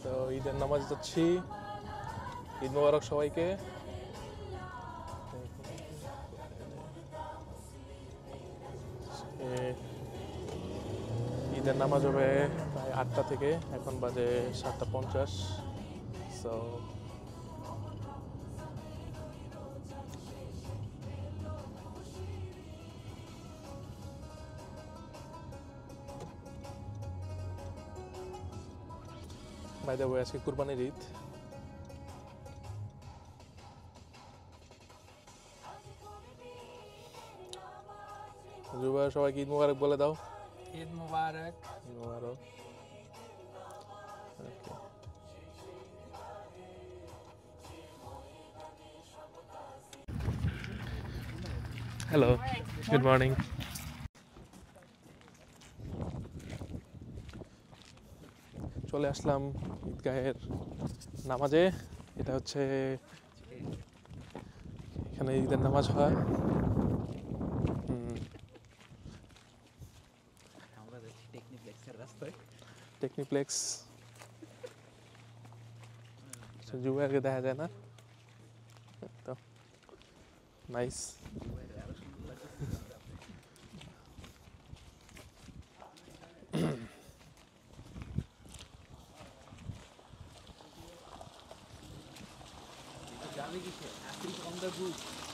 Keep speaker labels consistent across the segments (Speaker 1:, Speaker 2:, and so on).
Speaker 1: তো ঈদের নামাজ যাচ্ছি। ঈদ মোবারক সবাইকে। ঈদের নামাজ হবে প্রায় 8টা থেকে, এখন বাজে 7:50। সো বাই দ্য ওয়ে আজকে কুরবানির ঈদ। জুবাইর সবাইকে ঈদ মোবারক বলে দাও।
Speaker 2: Eid Mubarak.
Speaker 1: Eid Mubarak. Hello, good morning. চলে আসলাম ঈদগাহের নামাজে। এটা হচ্ছে এখানে ঈদের নামাজ হয়। টেকনিপ্লেক্স জুবাইরকে দেখা যায় না তো, নাইস।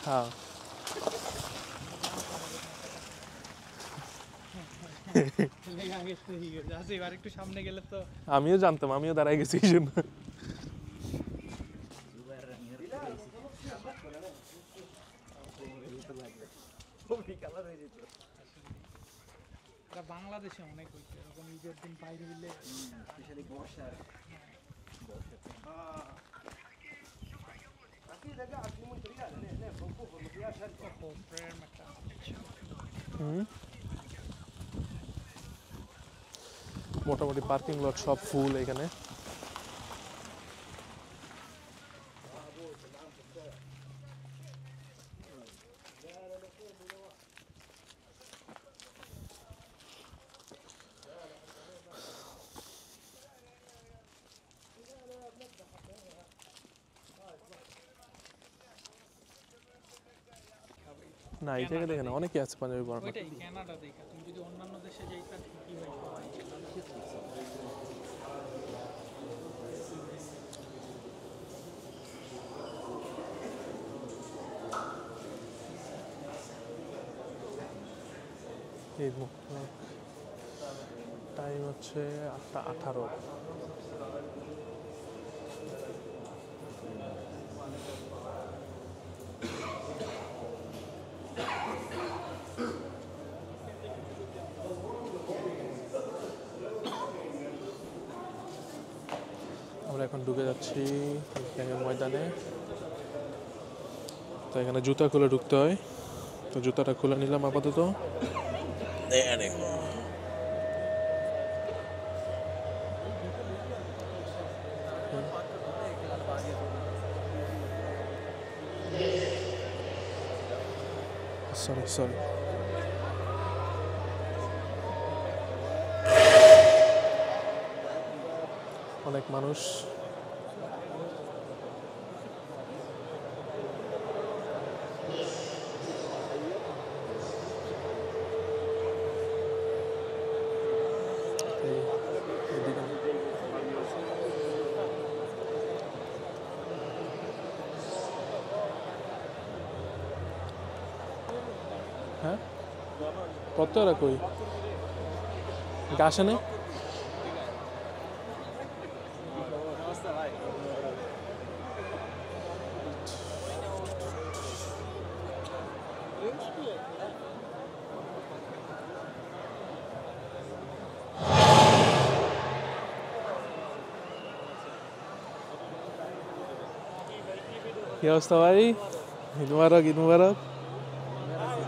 Speaker 1: হ্যাঁ,
Speaker 2: একটু সামনে গেলে তো
Speaker 1: আমিও জানতাম, আমিও দাঁড়াই গেছি এই জন্য।
Speaker 2: বাংলাদেশে অনেক হয়েছে এরকম ঈদের দিন বাইরে হইলে
Speaker 1: মোটামুটি পার্কিং লট সব ফুল এখানে। না, এই জায়গায় দেখে না, অনেকে আছে পাঞ্জাবি পরানো।
Speaker 2: ওইটাই কানাডা দেখা, তুমি যদি অন্যান্য দেশে যাইতা কি হয়
Speaker 1: টাইম হচ্ছে 8:18। আমরা এখন ঢুকে যাচ্ছি ঈদগাহের ময়দানে। তো এখানে জুতা খুলে ঢুকতে হয়, তো জুতাটা খুলে নিলাম আপাতত। সরি অনেক মানুষ। হ্যাঁ, প্রত্যেকটা কই গাছে নেই। কি অবস্থা ভাই? ঈদ মুবারক, ঈদ মুবারক।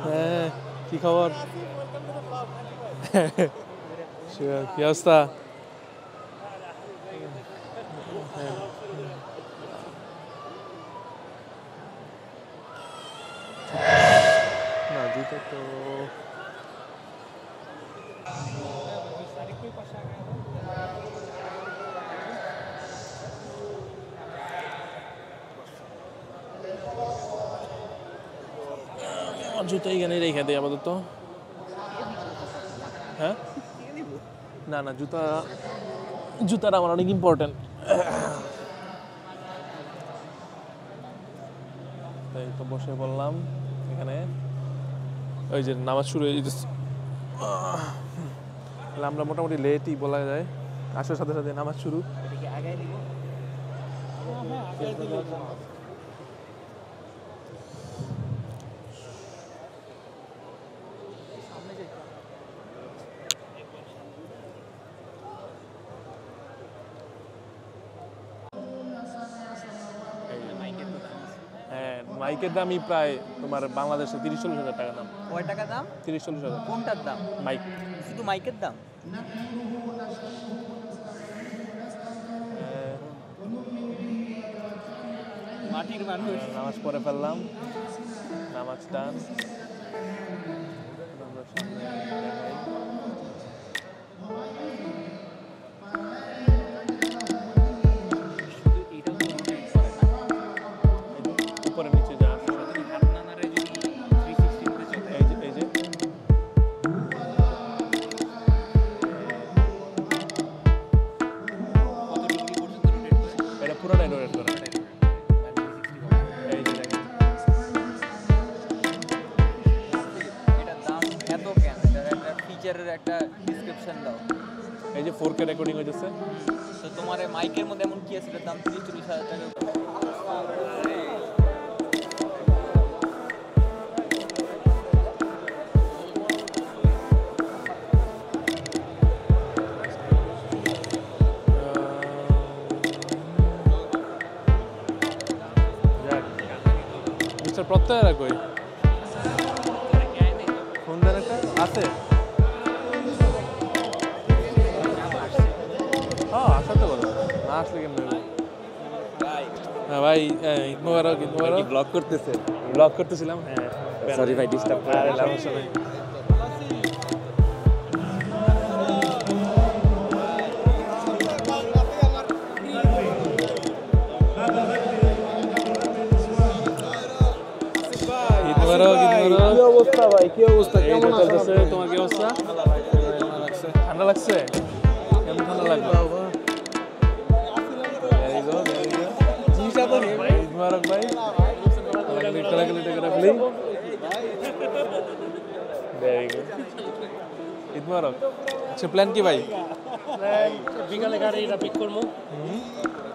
Speaker 1: হ্যাঁ, কি খবর? কি অবস্থা? না, জুতো তো জুতা এখানে রেখে দিই আপাতত। হ্যাঁ না না জুতাটা আমার অনেক ইম্পর্টেন্ট। তাই তো বসে বললাম এখানে, ওই যে নামাজ শুরু হয়ে যেতেছে। আমরা মোটামুটি লেটই বলা যায়, আসার সাথে সাথে নামাজ শুরু। হ্যাঁ মাইকের দামই প্রায় তোমার বাংলাদেশে 30-40 হাজার টাকা দাম।
Speaker 3: কয় টাকা দাম?
Speaker 1: 30-40 হাজার।
Speaker 3: কোনটার দাম?
Speaker 1: মাইক,
Speaker 3: শুধু মাইকের দাম? মাটির মানুষ।
Speaker 1: নামাজ পড়ে ফেললাম, নামাজ টান। আমরা সামনে দেখাই। উপরে নিচে যা আছে এই যে এটা পুরোটাই রোটেট করা। এই যে দেখেন
Speaker 3: এটার দাম এত কেন? এটার একটা ফিচারের একটা ডেসক্রিপশন দাও।
Speaker 1: এই যে 4K রেকর্ডিং হইতেছে।
Speaker 3: তো তোমার এই মাইকের মধ্যে এমন কি আছে এটার দাম 30-40 হাজার টাকা?
Speaker 1: মিস্টার প্রত্যয় কই ফোন দেন একটা আছে। হ্যাঁ আসাতে বলো না, আসলে কেমন হ্যাঁ ভাই ঈদ মোবারক। ঈদ মোবারক।
Speaker 3: ব্লগ করতেছে?
Speaker 1: ব্লগ করতেছিলাম। হ্যাঁ
Speaker 3: সরি ভাই, ডিস্টার্ব করে।
Speaker 1: আরে সমস্যা নেই।
Speaker 4: কি অবস্থা ভাই? কি অবস্থা? কেমন
Speaker 1: চলতেছে? তোমার কি অবস্থা? ঠান্ডা লাগছে? কেমন ঠান্ডা লাগলো? ঈদ মোবারক ভাই। ঈদ মোবারক। আচ্ছা প্ল্যান কি ভাই?
Speaker 4: বিকালে গাড়িটা পিক করবো,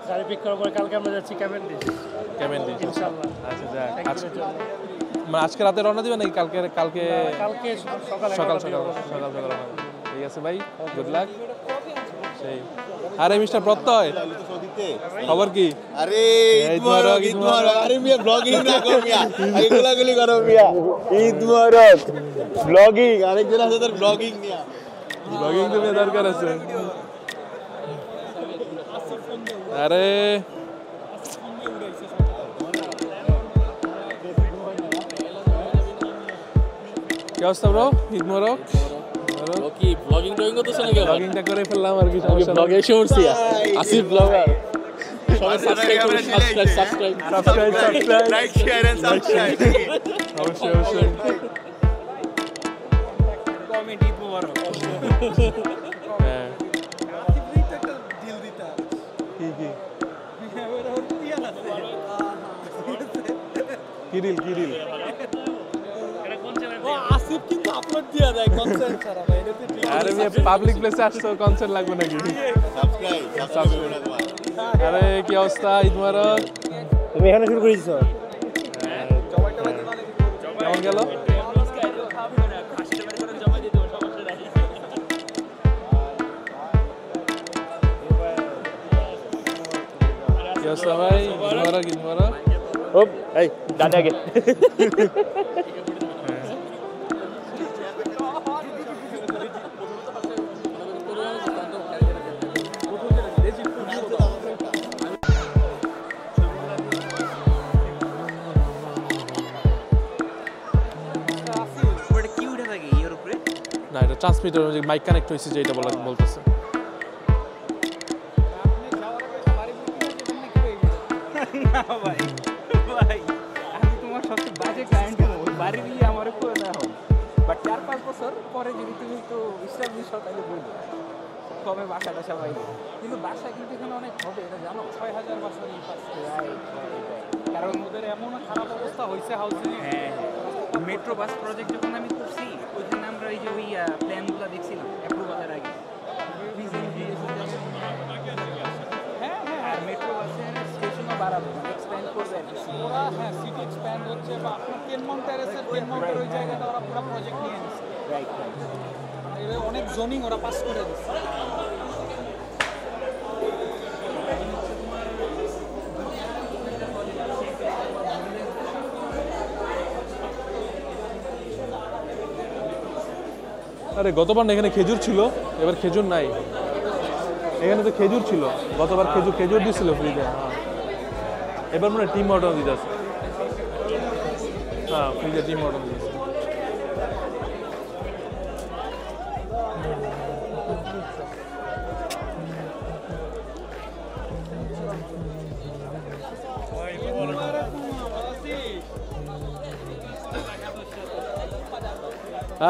Speaker 4: গাড়ি পিক করার পরে কালকে আমরা যাচ্ছি ক্যামেন্ডিশ ইনশাআল্লাহ।
Speaker 1: আচ্ছা যাক, মানে আজকে রাতে রওনা দিবে নাকি কালকে? কালকে সকাল রওনা। ঠিক আছে ভাই, গুড লাক। সেই আরে মিস্টার প্রত্যয়, খবর কি?
Speaker 5: আরে ঈদ মোবারক, ঈদ মোবারক। আরে মিয়া ব্লগিং না করো মিয়া, এগুলাগুলি করো মিয়া। ঈদ মোবারক, ব্লগিং। আরেকজন আছে তার ব্লগিং নিয়া।
Speaker 1: ব্লগিং তো দরকার আছে। আরে কি অবস্থা ব্রো? ঈদ মোবারক।
Speaker 6: কি ব্লগিং টগিং করতেছ নাকি?
Speaker 1: ব্লগিংটা করে ফেললাম আর কি, সমস্যা
Speaker 6: ব্লগে এসে উঠছি আসিফ ব্লগার। সবাই সাবস্ক্রাইব করুন, subscribe
Speaker 5: like share and subscribe.
Speaker 1: অবশ্যই।
Speaker 3: কমেন্ট ঈদ মোবারক।
Speaker 1: হ্যাঁ কি কিরিল
Speaker 4: আসিফ কিন্তু আপলোড দিয়া দেয় কনসেন্ট ছাড়া ভাই। এটা তো
Speaker 1: আরে মিয়া পাবলিক প্লেসে আসছো, কনসার্ট লাগবে নাকি?
Speaker 5: সাবস্ক্রাইব।
Speaker 1: আরে কি অবস্থা? ঈদ মোবারক।
Speaker 4: তুমি এখানে শুরু করেছো?
Speaker 1: কেমন গেল? কি অবস্থা ভাই? ঈদ মোবারক। ঈদ মোবারক।
Speaker 4: ও এই ডানে আগে।
Speaker 3: ওটা কি উঠে থাকে এর উপরে?
Speaker 1: না এটা ট্রান্সমিটার, মাইক কানেক্ট হয়েছে যেটা বলতেছে।
Speaker 3: না ভাই, আমি তোমার সবচেয়ে বাজে ক্লায়েন্ট। বাড়ির আমার করে না হোক বাট 4-5 বছর পরে যদি তুমি তো ইসলামিক হও তাহলে বলবো কবে বাসা টাসা পাইবে কিন্তু বাসা কিন্তু এখানে অনেক হবে এটা জানো
Speaker 2: 6000 বছর কারণ ওদের এমন খারাপ অবস্থা হয়েছে হাউসিং
Speaker 3: হ্যাঁ মেট্রো বাস প্রজেক্ট যখন আমি করছি ওইখানে আমরা এই যে ওই প্ল্যানগুলো দেখছিলাম অ্যাপ্রুভালের আগে
Speaker 2: হ্যাঁ হ্যাঁ
Speaker 3: আর মেট্রো বাসের স্টেশনও বাড়াবে এক্সপ্যান্ড করবে আর কি
Speaker 2: ওরা হ্যাঁ সিটি এক্সপ্যান্ড হচ্ছে বা আপনার টেনমাউন্ট টেরেসের টেনমাউন্টের ওই জায়গাটা ওরা পুরো প্রজেক্ট নিয়ে নিচ্ছে
Speaker 3: রাইট
Speaker 2: এর অনেক জোনিং ওরা পাস করে দিচ্ছে
Speaker 1: আরে গতবার না এখানে খেজুর ছিল, এবার খেজুর নাই। এখানে তো খেজুর ছিল, গতবার খেজুর দিছিল ফ্রিতে। হ্যাঁ, এবার মনে হয় টিম অর্ডার দিতে আছে। হ্যাঁ, ফ্রিতে টিম অর্ডার দিতে আছে।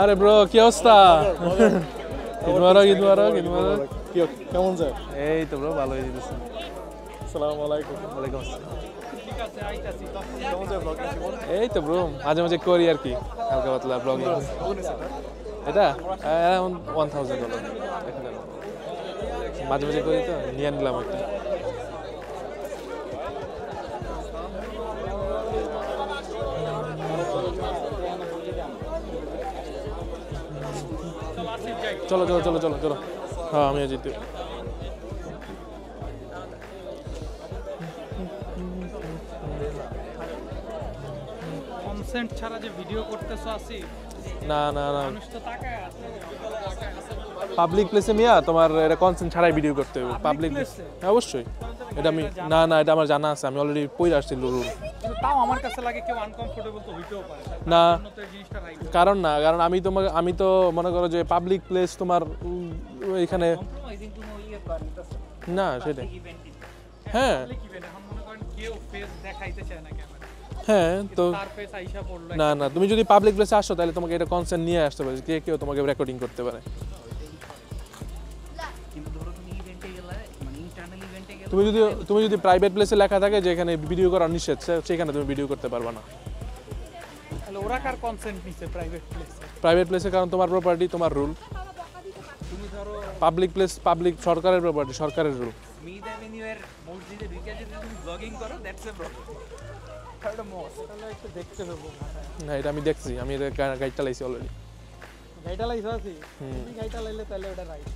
Speaker 1: আরে ব্রো কি অবস্থা? ঈদ মুবারক, ঈদ মুবারক, ঈদ মুবারক।
Speaker 5: কেমন যায়?
Speaker 1: এই তো ব্রো ভালো হয়ে যেতেছে।
Speaker 5: আসসালামু আলাইকুম।
Speaker 1: ওয়ালাইকুম আসসালাম।
Speaker 2: ঠিক আছে আইতাছি
Speaker 5: কেমন যায় ব্লগ?
Speaker 1: এই তো ব্রো মাঝে মাঝে করি আর কি, হালকা পাতলা ব্লগিং। এটা অ্যারাউন্ড $1000 মাঝে মাঝে করি তো, নিয়ে নিলাম একটা। চলো চলো চলো চলো চলো। হ্যাঁ আমিও যেতে।
Speaker 2: কনসেন্ট ছাড়া যে ভিডিও করতেছো আসি
Speaker 1: না না না,
Speaker 2: মানুষ তো তাকায় আছে
Speaker 1: পাবলিক প্লেসে মিয়া তোমার এটা কনসেন্ট ছাড়াই ভিডিও করতে হবে। পাবলিক হ্যাঁ অবশ্যই, এটা আমি না না এটা আমার জানা আছে, আমি অলরেডি পড়ে আসছি রুল।
Speaker 2: কিন্তু তাও আমার কাছে লাগে কেউ আনকমফোর্টেবল তো হইতেও পারে
Speaker 1: না
Speaker 2: তো এই জিনিসটা রাইট
Speaker 1: কারণ না, কারণ আমি তো মনে করো যে পাবলিক প্লেস তোমার এখানে না সেটাই। হ্যাঁ
Speaker 2: কি বেন এখন মনে করেন কেউ ফেস দেখাইতে চায় না ক্যামেরা,
Speaker 1: হ্যাঁ তো
Speaker 2: তার ফেস আইসা পড়লো
Speaker 1: না না, তুমি যদি পাবলিক প্লেসে আসো তাহলে তোমাকে এটা কনসেন্ট নিয়ে আসতে পারে, কেউ তোমাকে রেকর্ডিং করতে পারে।
Speaker 3: কিন্তু ধরো তুমি ইভেন্টে গেলে মানে ইন্টারনাল ইভেন্টে গেলে
Speaker 1: তুমি যদি প্রাইভেট প্লেসে লেখা থাকে যে এখানে ভিডিও করা নিষেধ, সেখানে তুমি ভিডিও করতে পারবে না।
Speaker 2: তাহলে ওরা কার কনসেন্ট নিছে প্রাইভেট প্লেসে?
Speaker 1: প্রাইভেট প্লেসে কারণ তোমার প্রপার্টি, তোমার রুল।
Speaker 2: তুমি ধরো
Speaker 1: পাবলিক প্লেস পাবলিক সরকারের প্রপার্টি, সরকারের রুল।
Speaker 3: মিড অ্যাভিনিউয়ের মসজিদে ঢুকে যদি তুমি ব্লগিং করো দ্যাটস এ প্রবলেম।
Speaker 2: একটা মস তাহলে একটু দেখতে হবে
Speaker 1: না এটা আমি দেখছি, আমি এটা গাইড চালাইছি অলরেডি।
Speaker 2: গাইটা লাইছ আছে তুমি গাইটা লাইলে তাহলে ওটা রাইট।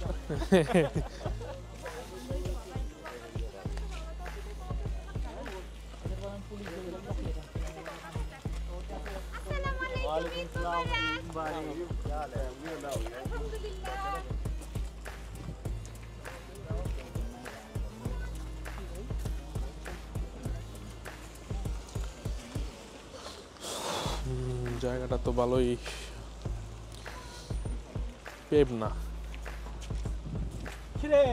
Speaker 1: জায়গাটা তো ভালোই, পেভ না।
Speaker 2: কিরে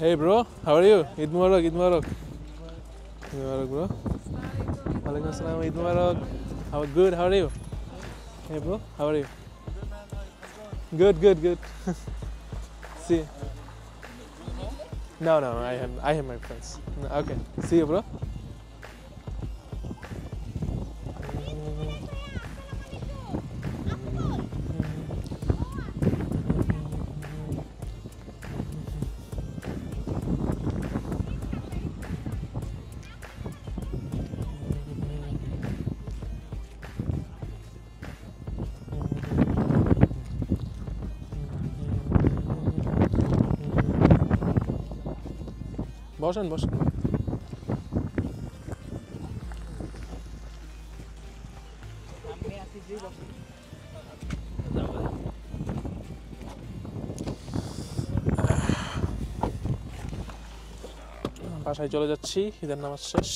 Speaker 1: Hey bro, how are you? Eid Mubarak, Eid Mubarak. Eid Mubarak bro. Walaikum assalam, Eid Mubarak. Good, how are you? Hey bro, how are you? Good. See. No, I have my friends. No, okay, see you bro. বসেন বাসায় চলে যাচ্ছি, ঈদের নামাজ শেষ।